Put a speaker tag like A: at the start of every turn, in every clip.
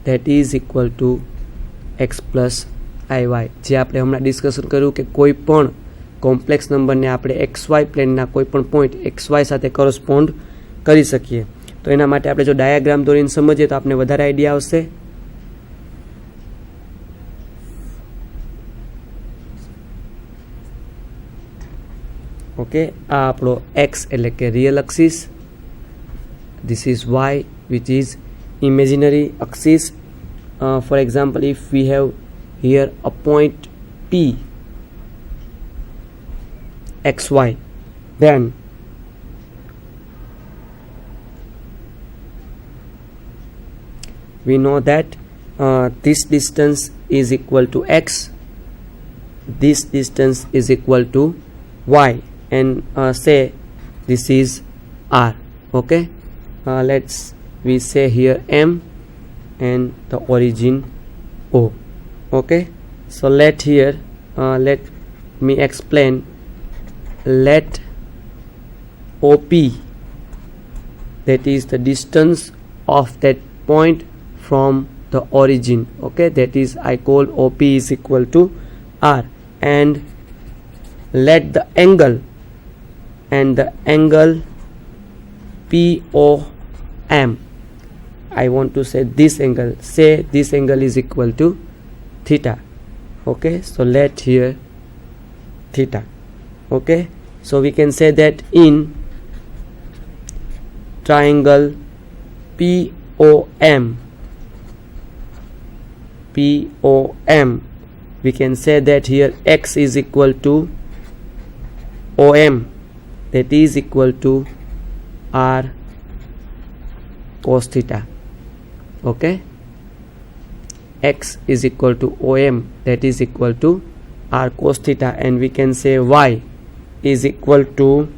A: that is equal to x plus iy. જે આપણે હમણાં ડિસ્કશન કર્યું કે કોઈ પણ કોમ્પ્લેક્સ નંબરને આપણે XY પ્લેનના કોઈ પણ પોઈન્ટ XY સાથે કરસ્પોન્ડ કરી શકીએ. તો એના માટે આપણે જો ડાયાગ્રામ દોરીને સમજીએ તો આપણે વધારે આઈડિયા આવશે. ઓકે, આ આપણો x એટલે કે real axis, this is y which is imaginary axis. For example, if we have here a point P xy, then we know that this distance is equal to x, this distance is equal to y, and say this is r. Okay, we say here m and the origin o. Okay, so let me explain. Let OP, that is the distance of that point from the origin, okay, that is I call OP is equal to r, and let the angle POM, I want to say this angle is equal to theta. Okay, so let here theta. Okay, so we can say that in triangle POM, we can say that here x is equal to OM, that is equal to r cos theta. Okay, x is equal to OM, that is equal to r cos theta, and we can say y is equal to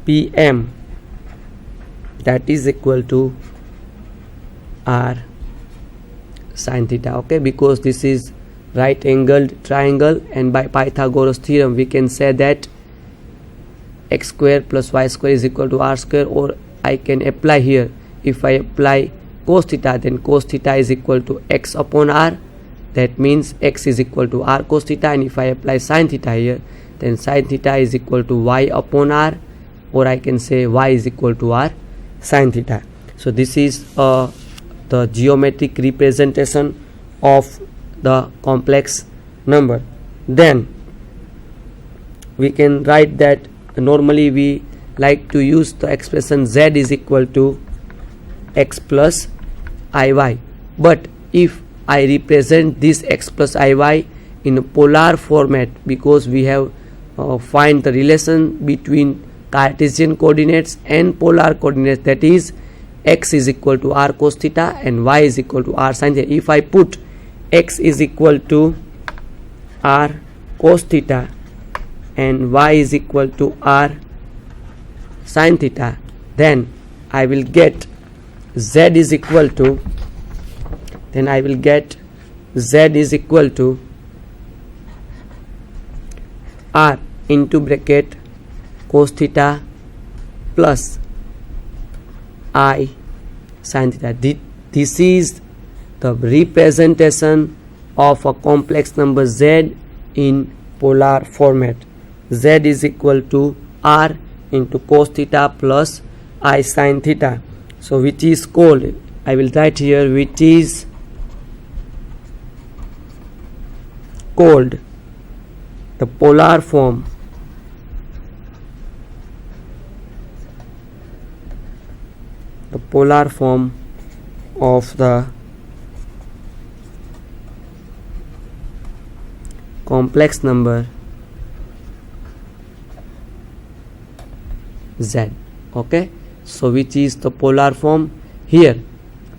A: PM, that is equal to r sin theta. Okay, because this is right angled triangle, and by Pythagoras theorem we can say that x square plus y square is equal to r square, or I can apply here, if I apply cos theta, then cos theta is equal to x upon r, that means x is equal to r cos theta, and if I apply sin theta here, then sin theta is equal to y upon r, or I can say y is equal to r sin theta. So this is the geometric representation of the complex number. Then we can write that normally we like to use the expression z is equal to x plus iy, but if I represent this x plus iy in a polar format, because we have find the relation between Cartesian coordinates and polar coordinates, that is x is equal to r cos theta and y is equal to r sin theta. If I put x is equal to r cos theta and y is equal to r sin theta, then I will get z is equal to r into bracket cos theta plus I sin theta. This is the representation of a complex number z in polar format. Z is equal to r into cos theta plus I sin theta. So which is called, I will write here, which is called the polar form of the complex number z. Okay, so which is the polar form here?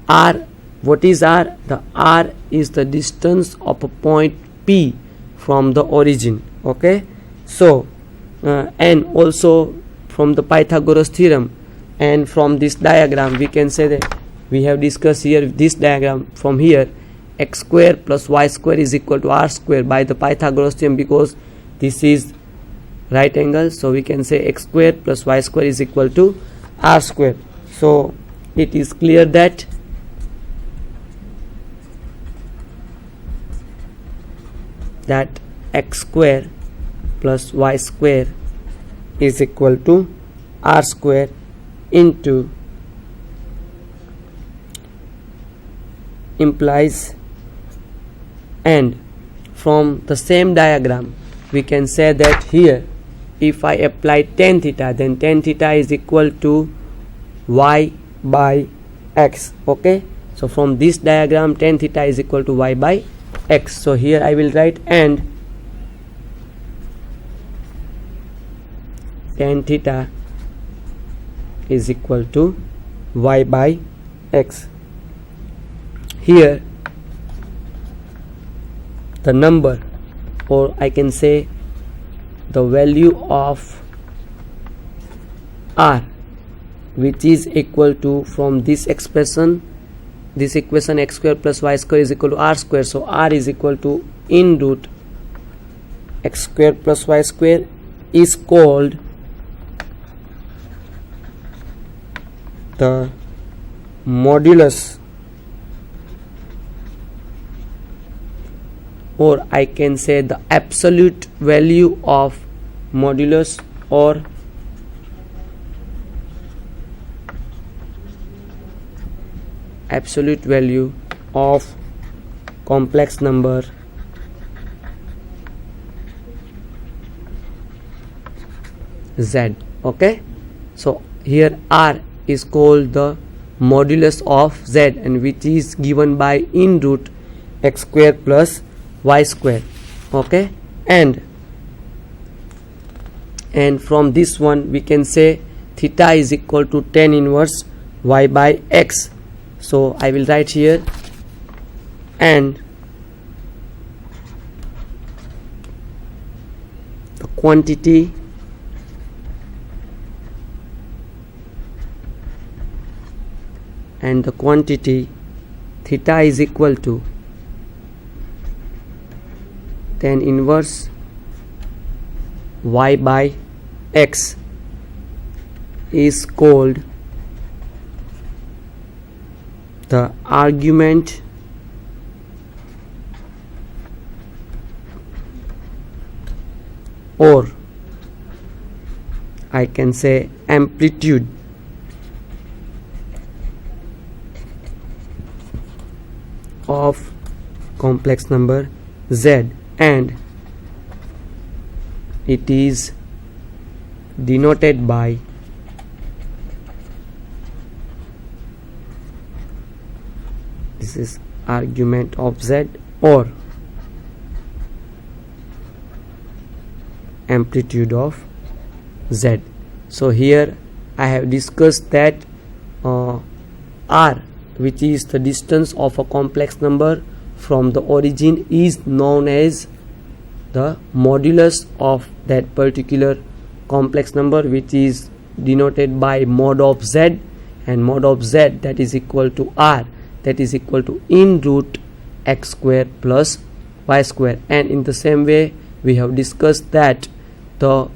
A: R, what is r? The r is the distance of a point P from the origin. Okay, so and also from the Pythagoras theorem and from this diagram we can say that we have discussed here this diagram. From here x square plus y square is equal to r square by the Pythagoras theorem, because this is right angle, so we can say x square plus y square is equal to r square. So it is clear that that x square plus y square is equal to r square into implies, and from the same diagram we can say that here if I apply tan theta, then tan theta is equal to y by x. Okay, so from this diagram tan theta is equal to y by x. So here I will write, and tan theta is equal to y by x. Here the number, or I can say the value of r, which is equal to, from this expression, this equation x square plus y square is equal to r square. So r is equal to in root x square plus y square is called the modulus, or I can say the absolute value of modulus, or absolute value of complex number z. Okay, so here r is called the modulus of z, and which is given by in root x square plus y square. Okay, and from this one we can say theta is equal to tan inverse y by x. So I will write here, and the quantity theta is equal to tan inverse y by x is called the argument or I can say amplitude of complex number z, and it is denoted by this is argument of z or amplitude of z. So here I have discussed that r, which is the distance of a complex number from the origin, is known as the modulus of that particular complex number, which is denoted by mod of z, and mod of z, that is equal to r, that is equal to in root x square plus y square. And in the same way we have discussed that the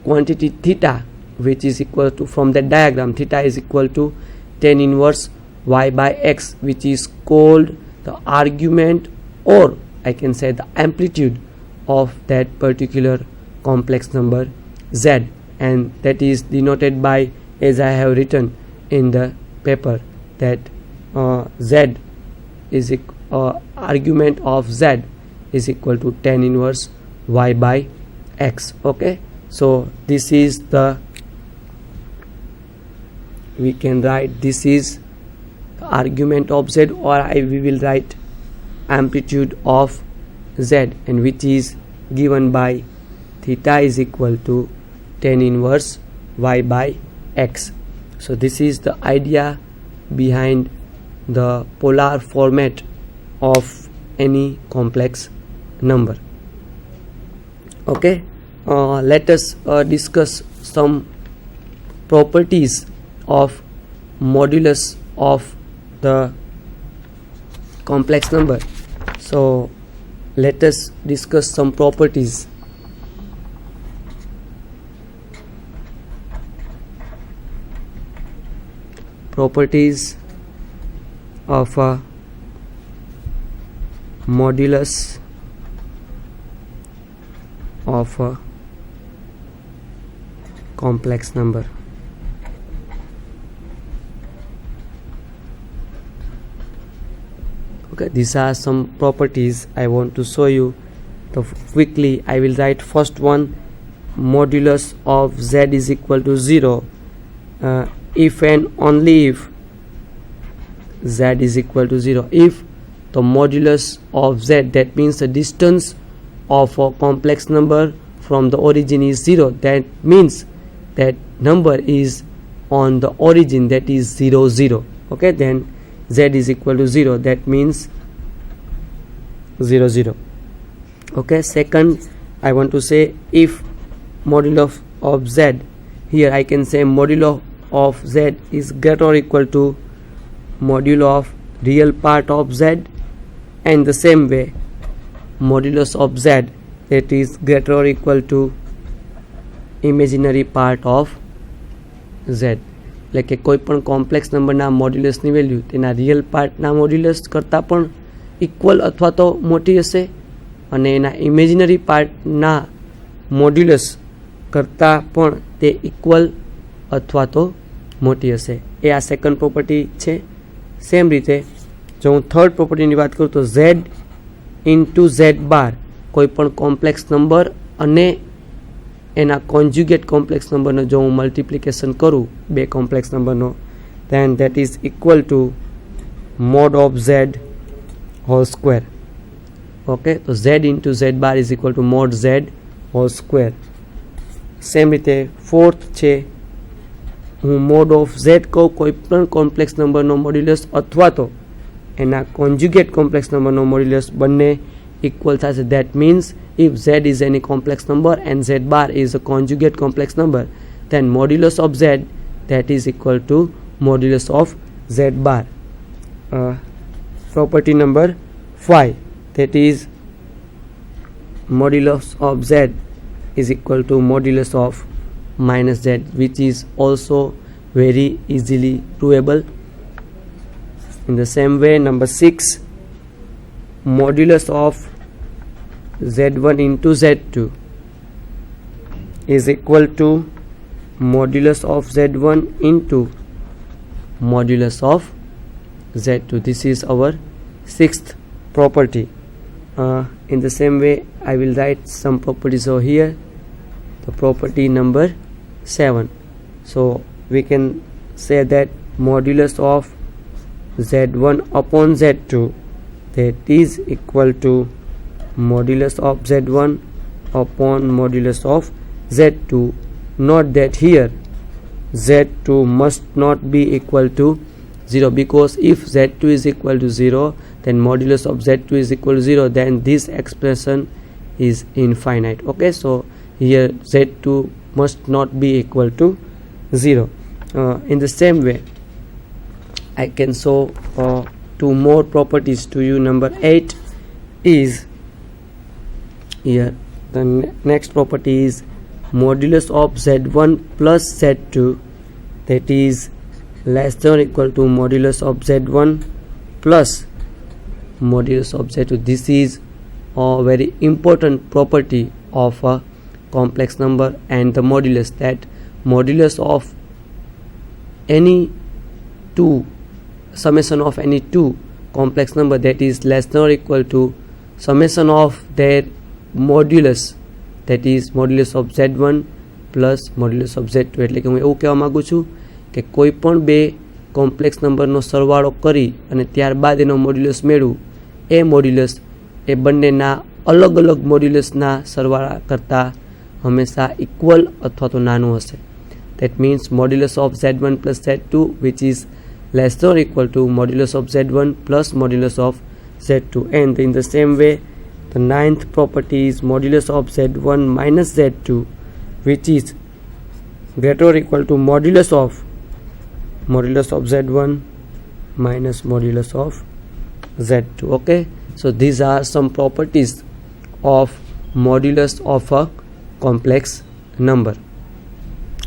A: quantity theta, which is equal to, from that diagram, theta is equal to tan inverse y by x, which is called the argument or I can say the amplitude of that particular complex number z, and that is denoted by, as I have written in the paper, that z is argument of z is equal to tan inverse y by x. Okay, so this is the, we can write this is the argument of z, or we will write amplitude of z, and which is given by theta is equal to tan inverse y by x. So this is the idea behind the polar format of any complex number. Okay, let us discuss some properties of modulus of the complex number. So let us discuss some properties. Properties of a modulus of a complex number. Okay, these are some properties I want to show you. So quickly I will write first one, modulus of z is equal to 0 if and only if z is equal to 0. If the modulus of z, that means the distance of a complex number from the origin is 0, that means that number is on the origin, that is 0 0. Okay, then z is equal to 0, that means 0 0. Okay, second I want to say, if modulo of z, here I can say modulo of z is greater or equal to modulo of real part of z, and the same way modulus of z, that is greater or equal to imaginary part of z. એટલે કે કોઈ પણ complex નંબરના મોડ્યુલસની value તેના real પાર્ટના modulus કરતાં પણ equal અથવા તો મોટી હશે, અને એના ઇમેજિનરી પાર્ટના મોડ્યુલસ કરતાં પણ તે ઇક્વલ અથવા તો મોટી હશે. એ આ સેકન્ડ પ્રોપર્ટી છે. સેમ રીતે જો હું થર્ડ પ્રોપર્ટીની વાત કરું તો z ઇન્ટુ z બાર, કોઈ પણ કોમ્પ્લેક્સ નંબર અને એના કોન્જ્યુગેટ કોમ્પ્લેક્સ નંબરનો જો હું મલ્ટિપ્લિકેશન કરું બે કોમ્પ્લેક્સ નંબરનો, then that is equal to mod of z whole square. Okay, તો z into z bar is equal to mod z whole square. Same રીતે ફોર્થ છે, હું mod of z કહું કોઈ પણ કોમ્પ્લેક્સ નંબરનો મોડ્યુલસ અથવા તો એના કોન્જ્યુગેટ કોમ્પ્લેક્સ નંબરનો મોડ્યુલસ બંને ઇક્વલ થશે. That means if z is any complex number and z bar is a conjugate complex number, then modulus of z, that is equal to modulus of z bar. Property number 5, that is modulus of z is equal to modulus of minus z, which is also very easily provable. In the same way, number 6, modulus of z1 into z2 is equal to modulus of z1 into modulus of z2. This is our sixth property. In the same way I will write some properties over here. The property number 7, so we can say that modulus of z1 upon z2, that is equal to modulus of z1 upon modulus of z2. Note that here z2 must not be equal to 0, because if z2 is equal to 0, then modulus of z2 is equal to 0, then this expression is infinite. Okay, so here z2 must not be equal to 0. In the same way I can show two more properties to you. Number 8 is here, the next property is modulus of z1 plus z2, that is less than or equal to modulus of z1 plus modulus of z2. This is a very important property of a complex number and the modulus, that modulus of any two, summation of any two complex number, that is less than or equal to summation of their modulus, that is modulus of z1 plus modulus of z2. એટલે કે હું એવું કહેવા માગું છું કે કોઈ પણ બે કોમ્પ્લેક્સ નંબરનો સરવાળો કરી અને ત્યારબાદ એનો મોડ્યુલસ મેળવું, એ મોડ્યુલસ એ બંનેના અલગ અલગ મોડ્યુલસના સરવાળા કરતાં હંમેશા ઇક્વલ અથવા તો નાનું હશે. That means modulus of z1 plus z2, which is less than or equal to modulus of z1 plus modulus of z2. And in the same way, the ninth property is modulus of z1 minus z2, which is greater or equal to modulus of z1 minus modulus of z2. Okay, so these are some properties of modulus of a complex number.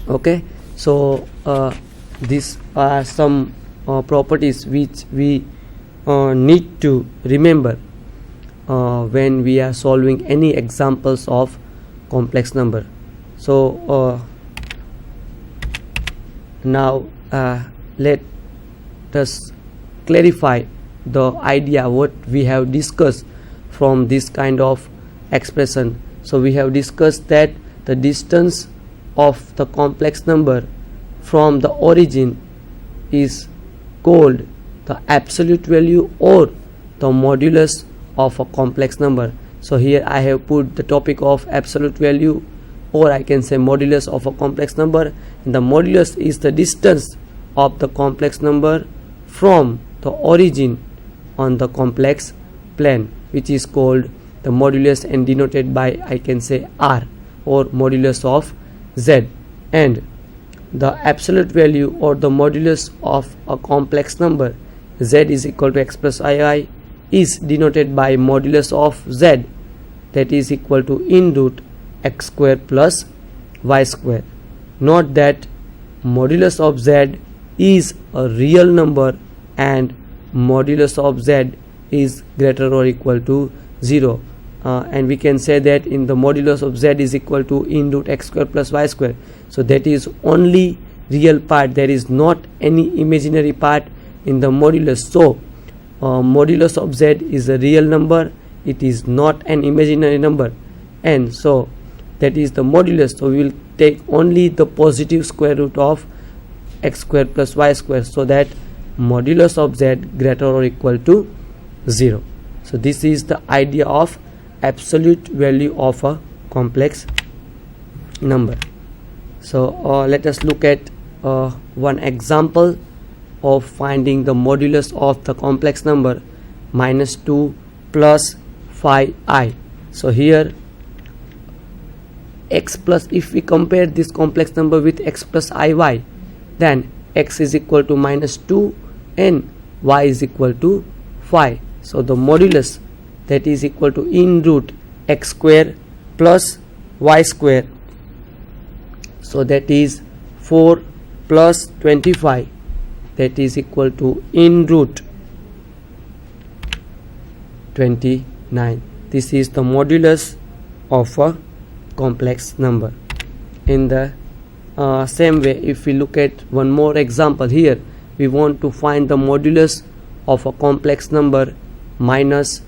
A: Okay, so these are some properties which we need to remember when we are solving any examples of complex number. So now let us clarify the idea what we have discussed from this kind of expression. So we have discussed that the distance of the complex number from the origin is called the absolute value or the modulus of a complex number. So here I have put the topic of absolute value, or I can say modulus of a complex number, and the modulus is the distance of the complex number from the origin on the complex plane, which is called the modulus and denoted by, I can say, R, or modulus of Z. And the absolute value or the modulus of a complex number Z is equal to x plus ii is denoted by modulus of Z, that is equal to in root x square plus y square. Note that modulus of Z is a real number and modulus of Z is greater or equal to 0, and we can say that in the modulus of Z is equal to in root x square plus y square. So that is only real part, there is not any imaginary part in the modulus. So modulus of Z is a real number, it is not an imaginary number, and so that is the modulus. So we will take only the positive square root of x square plus y square, so that modulus of Z greater or equal to 0. So this is the idea of absolute value of a complex number. So let us look at one example of finding the modulus of the complex number -2 plus 5i. So here x plus, if we compare this complex number with x plus iy, then x is equal to -2 and y is equal to 5. So the modulus, that is equal to in root x square plus y square, so that is 4 plus 25, that is equal to in root 29. This is the modulus of a complex number. In the same way, if we look at one more example, here we want to find the modulus of a complex number -6